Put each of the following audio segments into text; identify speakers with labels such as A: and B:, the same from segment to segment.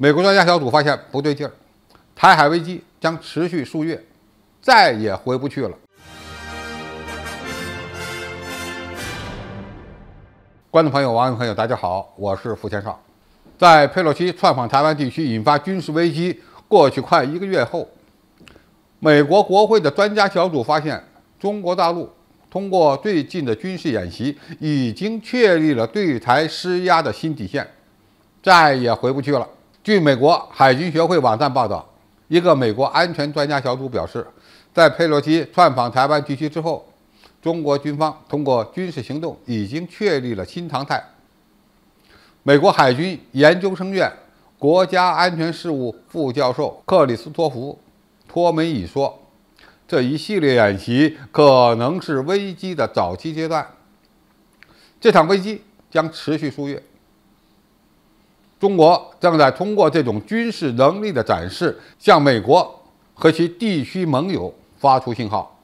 A: 美国专家小组发现不对劲儿，台海危机将持续数月，再也回不去了。观众朋友、网友朋友，大家好，我是付千少。在佩洛西窜访台湾地区引发军事危机过去快1个月后，美国国会的专家小组发现，中国大陆通过最近的军事演习，已经确立了对台施压的新底线，再也回不去了。据美国海军学会网站报道，一个美国安全专家小组表示，在佩洛西窜访台湾地区之后，中国军方通过军事行动已经确立了新常态。美国海军研究生院国家安全事务副教授克里斯托弗·托梅伊说，这一系列演习可能是危机的早期阶段，这场危机将持续数月。中国正在通过这种军事能力的展示，向美国和其地区盟友发出信号，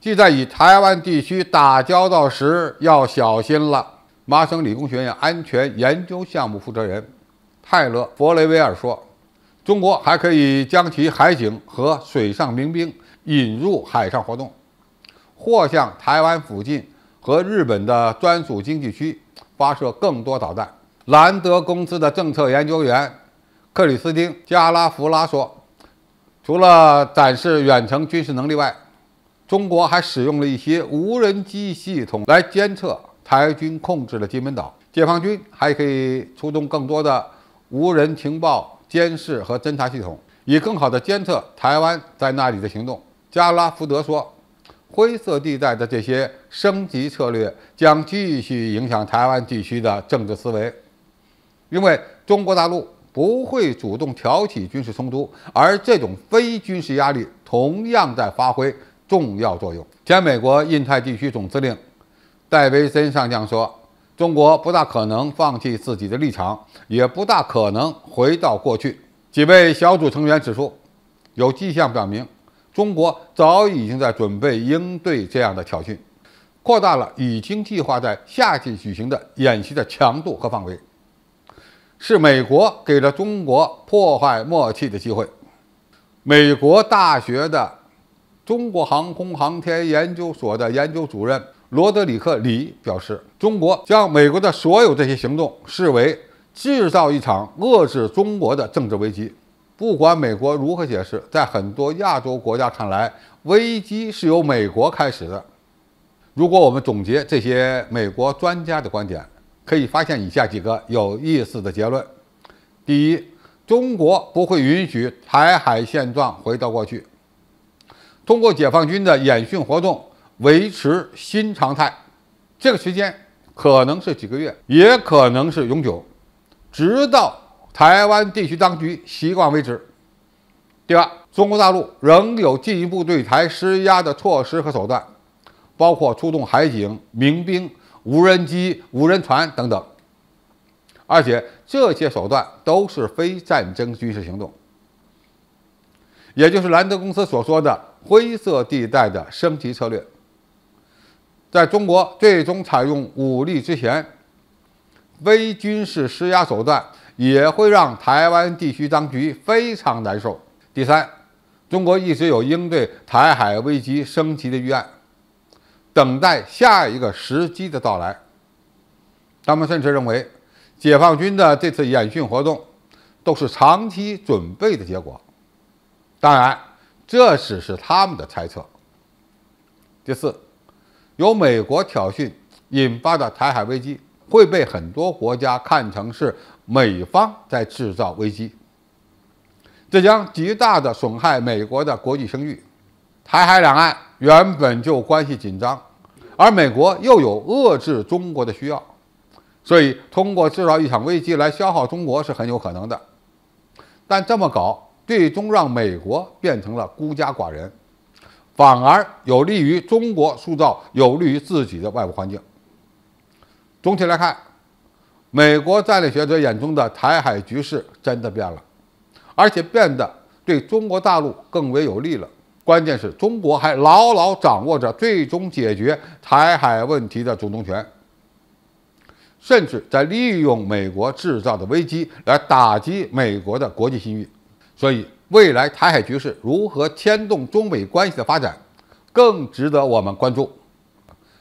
A: 即在与台湾地区打交道时要小心了。麻省理工学院安全研究项目负责人泰勒·弗雷维尔说，中国还可以将其海警和水上民兵引入海上活动，或向台湾附近和日本的专属经济区发射更多导弹。兰德公司的政策研究员克里斯汀·加拉弗拉说，除了展示远程军事能力外，中国还使用了一些无人机系统来监测台军控制的金门岛。解放军还可以出动更多的无人情报监视和侦察系统，以更好地监测台湾在那里的行动。加拉福德说，灰色地带的这些升级策略将继续影响台湾地区的政治思维，因为中国大陆不会主动挑起军事冲突，而这种非军事压力同样在发挥重要作用。前美国印太地区总司令戴维森上将说，中国不大可能放弃自己的立场，也不大可能回到过去。几位小组成员指出，有迹象表明，中国早已经在准备应对这样的挑衅，扩大了已经计划在夏季举行的演习的强度和范围，是美国给了中国破坏默契的机会。美国大学的中国航空航天研究所的研究主任罗德里克·李表示，中国将美国的所有这些行动视为制造一场遏制中国的政治危机。不管美国如何解释，在很多亚洲国家看来，危机是由美国开始的。如果我们总结这些美国专家的观点，可以发现以下几个有意思的结论：第一，中国不会允许台海现状回到过去，通过解放军的演训活动维持新常态，这个时间可能是几个月，也可能是永久，直到台湾地区当局习惯为止。第二，中国大陆仍有进一步对台施压的措施和手段，包括出动海警、民兵、无人机、无人船等等，而且这些手段都是非战争军事行动，也就是兰德公司所说的灰色地带的升级策略。在中国最终采用武力之前，非军事施压手段也会让台湾地区当局非常难受。第三，中国一直有应对台海危机升级的预案，等待下一个时机的到来。他们甚至认为，解放军的这次演训活动都是长期准备的结果。当然，这只是他们的猜测。第四，由美国挑衅引发的台海危机会被很多国家看成是美方在制造危机，这将极大地损害美国的国际声誉。台海两岸原本就关系紧张，而美国又有遏制中国的需要，所以通过制造一场危机来消耗中国是很有可能的。但这么搞，最终让美国变成了孤家寡人，反而有利于中国塑造有利于自己的外部环境。总体来看，美国战略学者眼中的台海局势真的变了，而且变得对中国大陆更为有利了。关键是中国还牢牢掌握着最终解决台海问题的主动权。甚至在利用美国制造的危机来打击美国的国际信誉。所以，未来台海局势如何牵动中美关系的发展，更值得我们关注。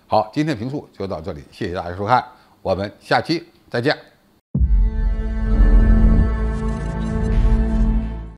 A: 好，今天的评述就到这里，谢谢大家收看，我们下期再见。